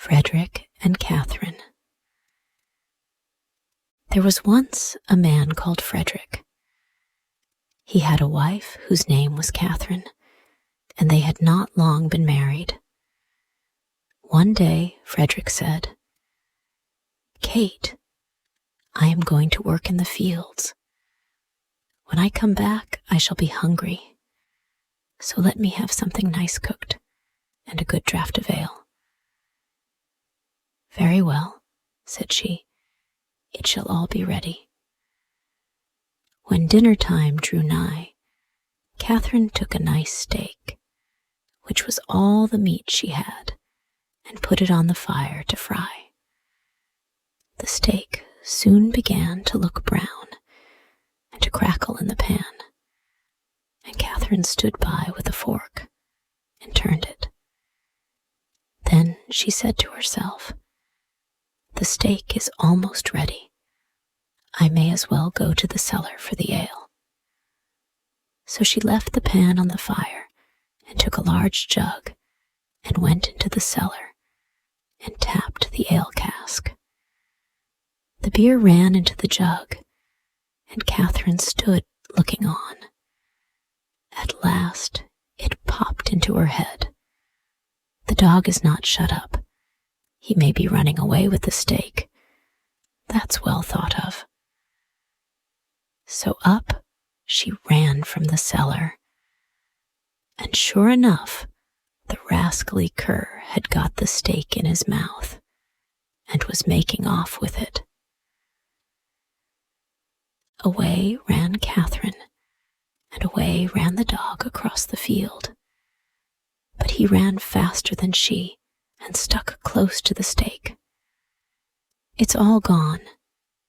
Frederick and Catherine. There was once a man called Frederick. He had a wife whose name was Catherine, and they had not long been married. One day, Frederick said, "Kate, I am going to work in the fields. When I come back, I shall be hungry, so let me have something nice cooked and a good draught of ale." "Very well," said she, "it shall all be ready." When dinner time drew nigh, Catherine took a nice steak, which was all the meat she had, and put it on the fire to fry. The steak soon began to look brown and to crackle in the pan, and Catherine stood by with a fork and turned it. Then she said to herself, "The steak is almost ready. I may as well go to the cellar for the ale." So she left the pan on the fire and took a large jug and went into the cellar and tapped the ale cask. The beer ran into the jug, and Catherine stood looking on. At last it popped into her head. The dog is not shut up. He may be running away with the steak. That's well thought of. So up she ran from the cellar, and sure enough, the rascally cur had got the steak in his mouth and was making off with it. Away ran Catherine, and away ran the dog across the field. But he ran faster than she and stuck close to the steak. "It's all gone,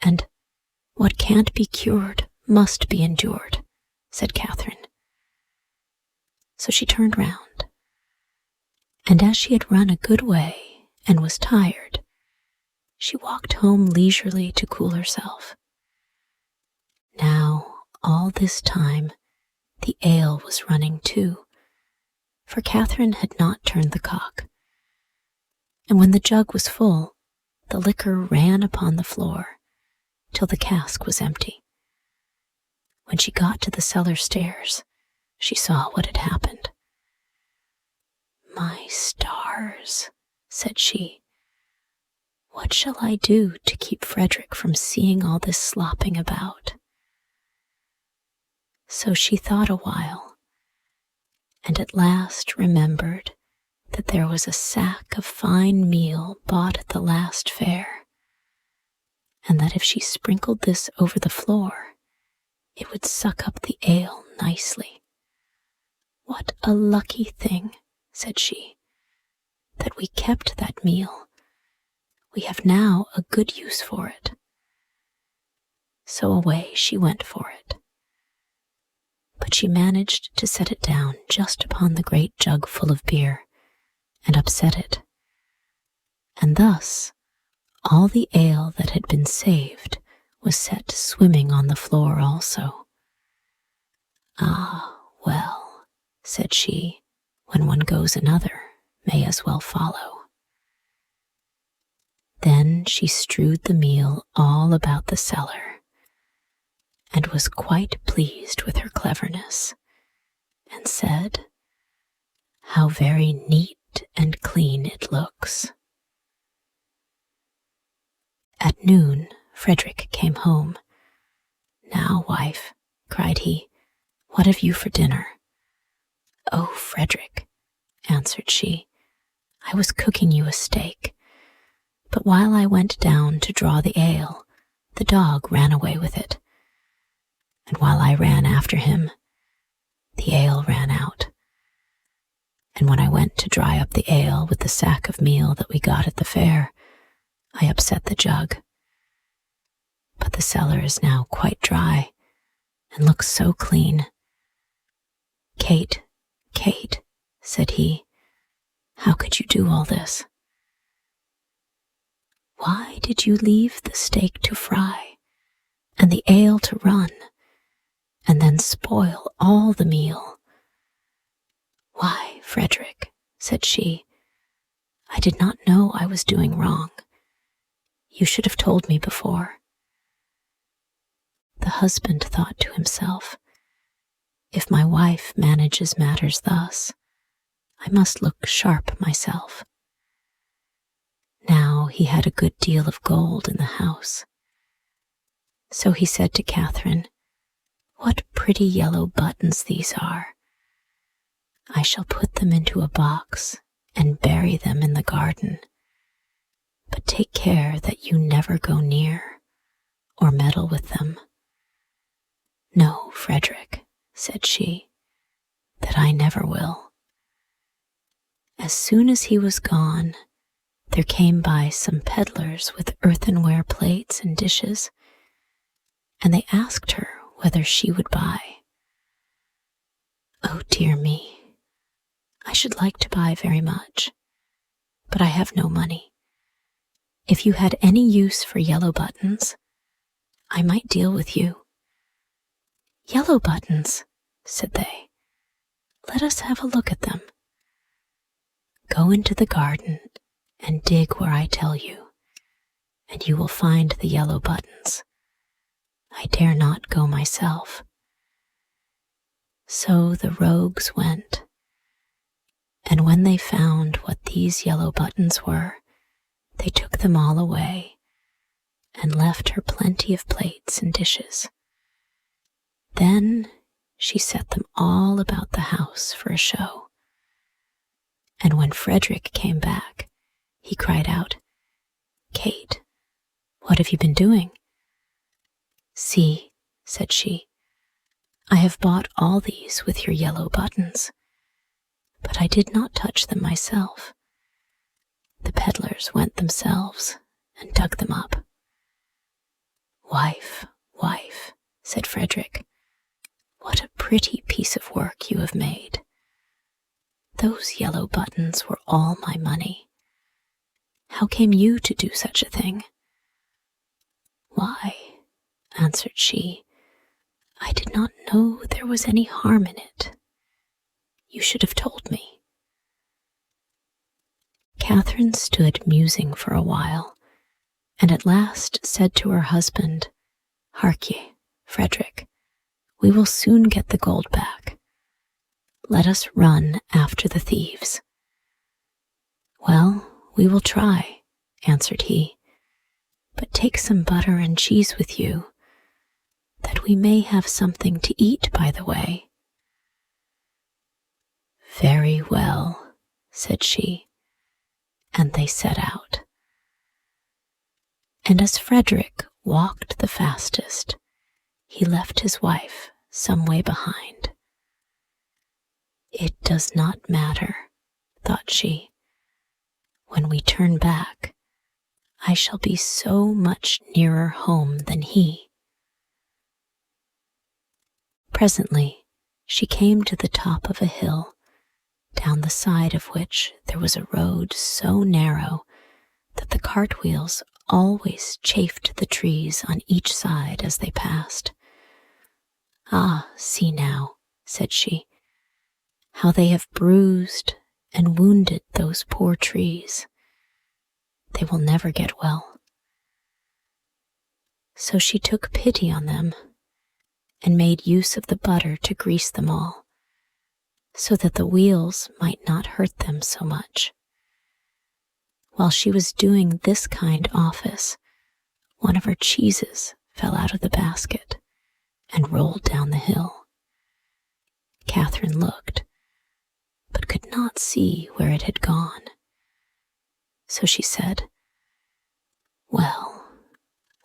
and what can't be cured must be endured," said Catherine. So she turned round, and as she had run a good way and was tired, she walked home leisurely to cool herself. Now, all this time, the ale was running too, for Catherine had not turned the cock. And when the jug was full, the liquor ran upon the floor till the cask was empty. When she got to the cellar stairs, she saw what had happened. "My stars," said she, "what shall I do to keep Frederick from seeing all this slopping about?" So she thought a while, and at last remembered that there was a sack of fine meal bought at the last fair, and that if she sprinkled this over the floor, it would suck up the ale nicely. "What a lucky thing," said she, "that we kept that meal. We have now a good use for it." So away she went for it. But she managed to set it down just upon the great jug full of beer, and upset it. And thus all the ale that had been saved was set swimming on the floor also. "Ah, well," said she, "when one goes another may as well follow." Then she strewed the meal all about the cellar, and was quite pleased with her cleverness, and said, "How very neat and clean it looks." At noon, Frederick came home. "Now, wife," cried he, "what have you for dinner?" "Oh, Frederick," answered she, "I was cooking you a steak, but while I went down to draw the ale, the dog ran away with it. And while I ran after him, the ale ran out. And when I went to dry up the ale with the sack of meal that we got at the fair, I upset the jug. But the cellar is now quite dry and looks so clean." "Kate, Kate," said he, "how could you do all this?" "Why did you leave the steak to fry and the ale to run, and then spoil all the meal?" "Why, Frederick," said she, I did not know I was doing wrong. You should have told me before." The husband thought to himself, "If my wife manages matters thus, I must look sharp myself." Now he had a good deal of gold in the house. So he said to Catherine, "What pretty yellow buttons these are! I shall put them into a box and bury them in the garden. But take care that you never go near or meddle with them." "No, Frederick," said she, "that I never will." As soon as he was gone, there came by some peddlers with earthenware plates and dishes, and they asked her whether she would buy. "Oh, dear me, I should like to buy very much, but I have no money. If you had any use for yellow buttons, I might deal with you." "Yellow buttons," said they. "Let us have a look at them." "Go into the garden and dig where I tell you, and you will find the yellow buttons. I dare not go myself." So the rogues went, and when they found what these yellow buttons were, they took them all away and left her plenty of plates and dishes. Then she set them all about the house for a show. And when Frederick came back, he cried out, "Kate, what have you been doing?" "See," said she, "I have bought all these with your yellow buttons, but I did not touch them myself. The peddlers went themselves and dug them up." "Wife, wife," said Frederick, "what a pretty piece of work you have made. Those yellow buttons were all my money. How came you to do such a thing?" "Why," answered she, "I did not know there was any harm in it. You should have told me." Catherine stood musing for a while, and at last said to her husband, "Hark ye, Frederick, we will soon get the gold back. Let us run after the thieves." "Well, we will try," answered he, "but take some butter and cheese with you, that we may have something to eat by the way." "Very well," said she, and they set out. And as Frederick walked the fastest, he left his wife some way behind. "It does not matter," thought she. "When we turn back, I shall be so much nearer home than he." Presently, she came to the top of a hill, down the side of which there was a road so narrow that the cartwheels always chafed the trees on each side as they passed. "Ah, see now," said she, "how they have bruised and wounded those poor trees. They will never get well." So she took pity on them and made use of the butter to grease them all, so that the wheels might not hurt them so much. While she was doing this kind office, one of her cheeses fell out of the basket and rolled down the hill. Catherine looked, but could not see where it had gone. So she said, "Well,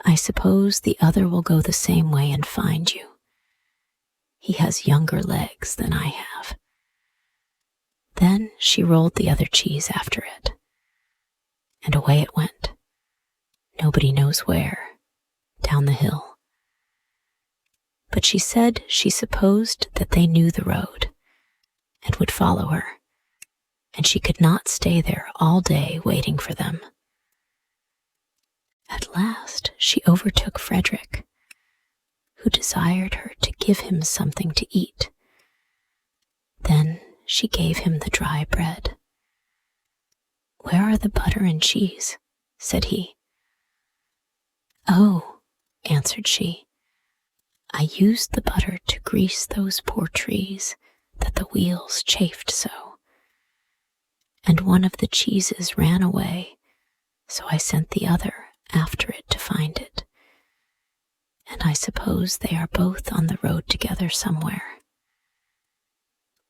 I suppose the other will go the same way and find you. He has younger legs than I have." Then she rolled the other cheese after it, and away it went, nobody knows where, down the hill. But she said she supposed that they knew the road and would follow her, and she could not stay there all day waiting for them. At last she overtook Frederick, who desired her to give him something to eat. Then she gave him the dry bread. "Where are the butter and cheese?" said he. "Oh," answered she, "I used the butter to grease those poor trees that the wheels chafed so. And one of the cheeses ran away, so I sent the other after it to find it. And I suppose they are both on the road together somewhere."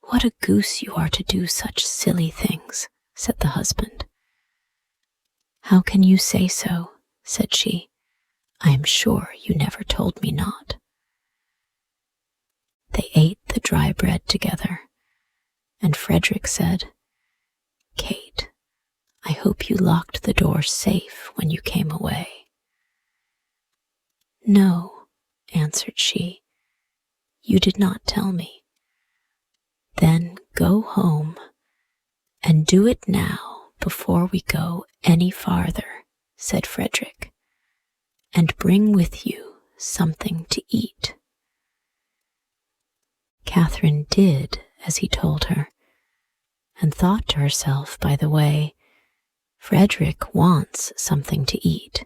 "What a goose you are to do such silly things," said the husband. "How can you say so?" said she. "I am sure you never told me not." They ate the dry bread together, and Frederick said, "Kate, I hope you locked the door safe when you came away." "No," answered she, "you did not tell me." "Then go home, and do it now before we go any farther," said Frederick, "and bring with you something to eat." Catherine did as he told her, and thought to herself by the way, "Frederick wants something to eat,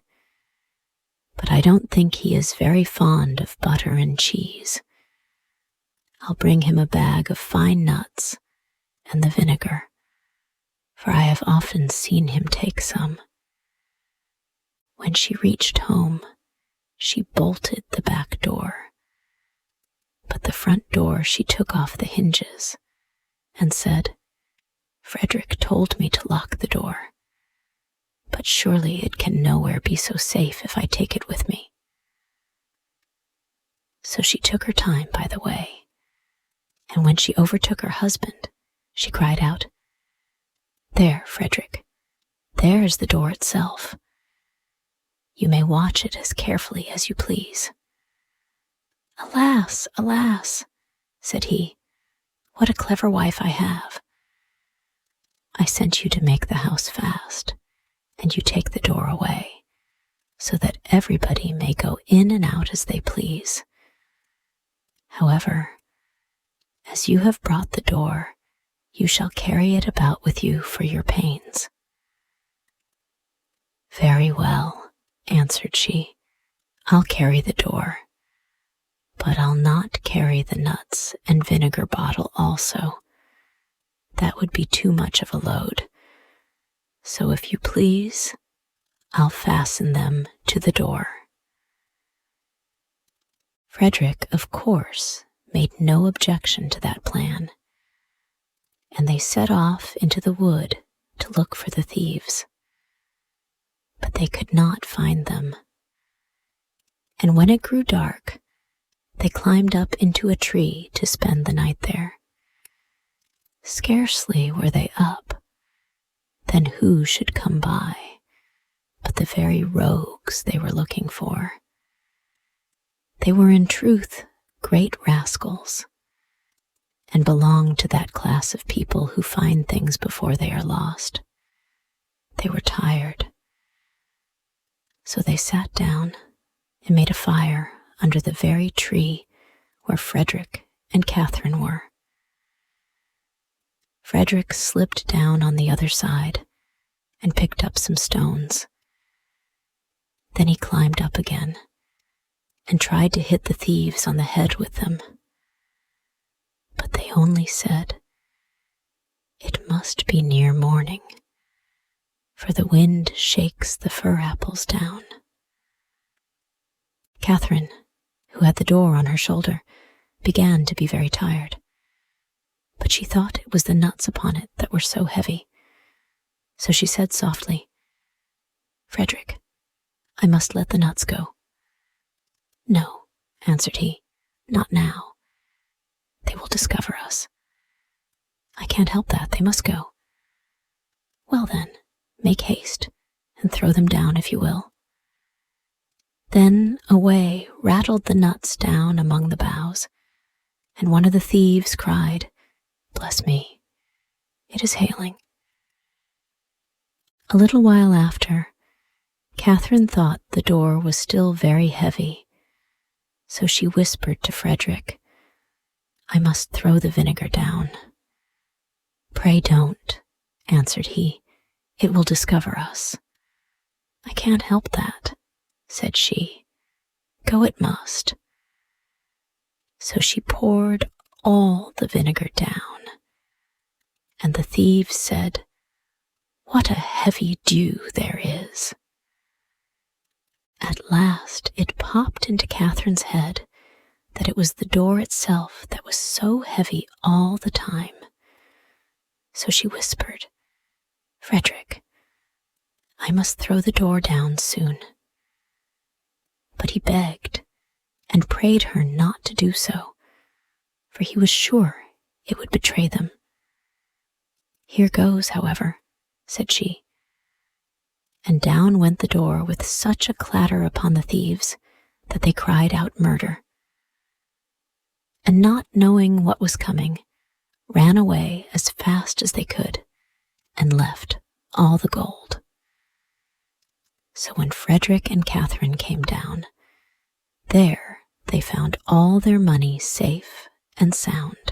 but I don't think he is very fond of butter and cheese. I'll bring him a bag of fine nuts and the vinegar, for I have often seen him take some." When she reached home, she bolted the back door, but the front door she took off the hinges and said, "Frederick told me to lock the door, but surely it can nowhere be so safe if I take it with me." So she took her time by the way, and when she overtook her husband, she cried out, "There, Frederick, there is the door itself. You may watch it as carefully as you please." "Alas, alas," said he, "what a clever wife I have. I sent you to make the house fast, and you take the door away, so that everybody may go in and out as they please. However, as you have brought the door, you shall carry it about with you for your pains." "Very well," answered she, "I'll carry the door, but I'll not carry the nuts and vinegar bottle also. That would be too much of a load. So if you please, I'll fasten them to the door." Frederick, of course, made no objection to that plan, and they set off into the wood to look for the thieves. But they could not find them. And when it grew dark, they climbed up into a tree to spend the night there. Scarcely were they up, then who should come by but the very rogues they were looking for. They were in truth great rascals, and belonged to that class of people who find things before they are lost. They were tired, so they sat down and made a fire under the very tree where Frederick and Catherine were. Frederick slipped down on the other side and picked up some stones. Then he climbed up again and tried to hit the thieves on the head with them. But they only said, "It must be near morning, for the wind shakes the fir apples down." Catherine, who had the door on her shoulder, began to be very tired, but she thought it was the nuts upon it that were so heavy. So she said softly, "Frederick, I must let the nuts go." "No," answered he, "not now. They will discover us." "I can't help that, they must go." "Well then, make haste, and throw them down if you will." Then away rattled the nuts down among the boughs, and one of the thieves cried, "Bless me, it is hailing." A little while after, Catherine thought the door was still very heavy, so she whispered to Frederick, "I must throw the vinegar down." "Pray don't," answered he. It will discover us." "I can't help that," said she. "Go it must." So she poured all the vinegar down, and the thieves said, "What a heavy dew there is." At last it popped into Catherine's head that it was the door itself that was so heavy all the time. So she whispered, "Frederick, I must throw the door down soon." But he begged and prayed her not to do so, for he was sure it would betray them. "Here goes, however," said she. And down went the door with such a clatter upon the thieves that they cried out murder, and not knowing what was coming, ran away as fast as they could and left all the gold. So when Frederick and Catherine came down, there they found all their money safe and sound.